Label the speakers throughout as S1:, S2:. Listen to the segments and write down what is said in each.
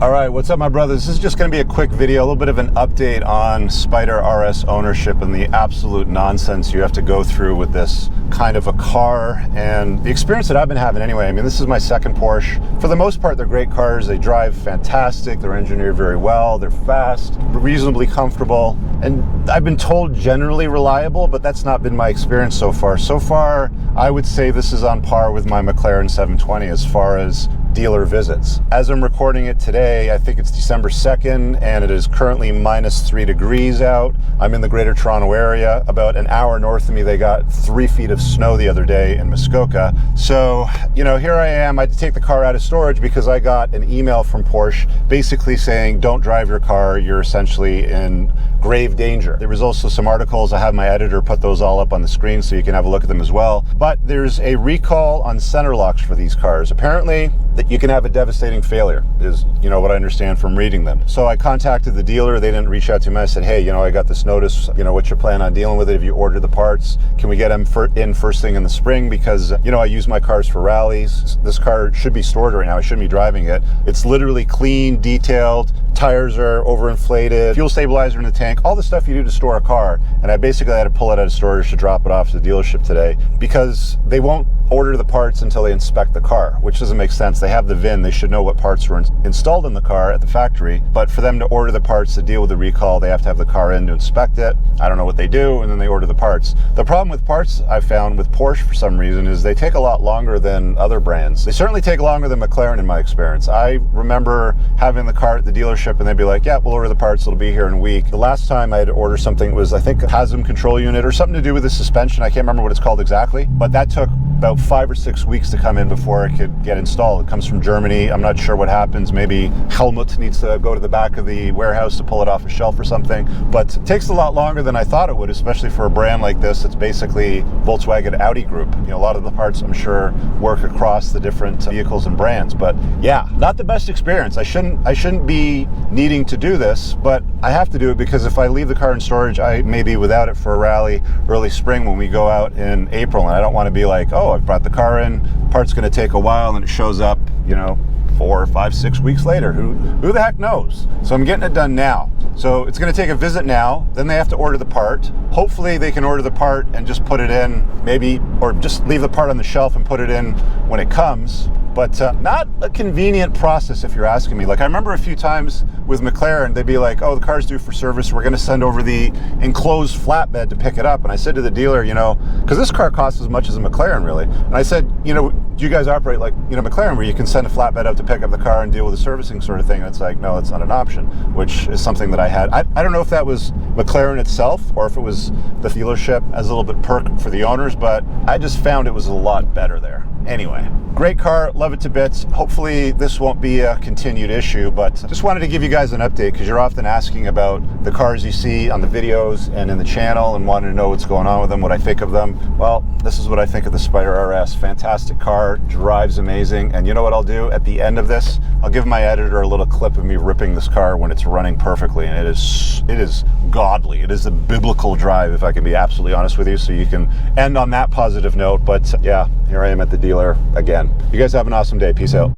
S1: All right, what's up, my brothers? This is just going to be a quick video, a little bit of an update on Spyder RS ownership and the absolute nonsense you have to go through with this kind of a car and the experience that I've been having anyway. I mean, this is my second Porsche. For the most part, they're great cars. They drive fantastic. They're engineered very well. They're fast, reasonably comfortable, and I've been told generally reliable, but that's not been my experience so far. So far, I would say this is on par with my McLaren 720 as far as dealer visits. As I'm recording it today, I think it's December 2nd, and it is currently -3 degrees out. I'm in the Greater Toronto area. About an hour north of me, they got 3 feet of snow the other day in Muskoka. So, you know, here I am. I had to take the car out of storage because I got an email from Porsche basically saying, don't drive your car. You're essentially in grave danger. There was also some articles. I have my editor put those all up on the screen so you can have a look at them as well. But there's a recall on center locks for these cars. Apparently, that you can have a devastating failure is, you know, what I understand from reading them. So I contacted the dealer. They didn't reach out to me. I said, hey, you know, I got this notice. You know, what's your plan on dealing with it? If you order the parts, can we get them in first thing in the spring? Because, you know, I use my cars for rallies. This car should be stored right now. I shouldn't be driving it. It's literally clean, detailed. Tires are overinflated, fuel stabilizer in the tank, all the stuff you do to store a car. And I basically had to pull it out of storage to drop it off to the dealership today because they won't order the parts until they inspect the car, which doesn't make sense. They have the VIN, they should know what parts were installed in the car at the factory, but for them to order the parts to deal with the recall, they have to have the car in to inspect it. I don't know what they do, and then they order the parts. The problem with parts I've found with Porsche for some reason is they take a lot longer than other brands. They certainly take longer than McLaren in my experience. I remember having the car at the dealership and they'd be like, yeah, we'll order the parts, it'll be here in a week. The last time I had to order something was, I think, a HASM control unit or something to do with the suspension. I can't remember what it's called exactly, but that took about 5 or 6 weeks to come in before it could get installed. It comes from Germany. I'm not sure what happens. Maybe Helmut needs to go to the back of the warehouse to pull it off a shelf or something, but it takes a lot longer than I thought it would, especially for a brand like this. It's basically Volkswagen Audi group. You know, a lot of the parts I'm sure work across the different vehicles and brands, but yeah, not the best experience. I shouldn't be needing to do this, but I have to do it because if I leave the car in storage, I may be without it for a rally early spring when we go out in April, and I don't want to be like, oh, I've brought the car in, part's going to take a while, and it shows up, you know, 4, 5, 6 weeks later. Who the heck knows? So I'm getting it done now. So it's going to take a visit now, then they have to order the part. Hopefully they can order the part and just put it in, maybe, or just leave the part on the shelf and put it in when it comes. But not a convenient process if you're asking me. Like, I remember a few times with McLaren, they'd be like, oh, the car's due for service. We're going to send over the enclosed flatbed to pick it up. And I said to the dealer, you know, because this car costs as much as a McLaren, really. And I said, you know, do you guys operate like, you know, McLaren, where you can send a flatbed up to pick up the car and deal with the servicing sort of thing? And it's like, no, it's not an option, which is something that I had. I don't know if that was McLaren itself or if it was the dealership as a little bit perk for the owners, but I just found it was a lot better there. Anyway, great car, love it to bits. Hopefully this won't be a continued issue, but just wanted to give you guys an update because you're often asking about the cars you see on the videos and in the channel and wanting to know what's going on with them, what I think of them. Well, this is what I think of the Spyder RS. Fantastic car, drives amazing, and you know what I'll do at the end of this? I'll give my editor a little clip of me ripping this car when it's running perfectly, and it is godly. It is a biblical drive, if I can be absolutely honest with you, so you can end on that positive note. But yeah, here I am at the dealer again. You guys have an awesome day. Peace out.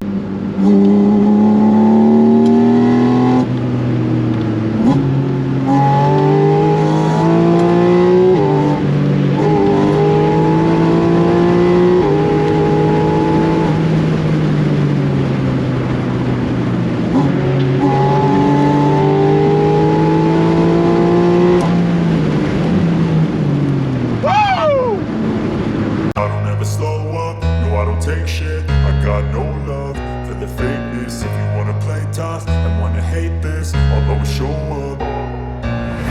S2: Take shit, I got no love for the fakeness. If you wanna play tough and wanna hate this, I'll always show up.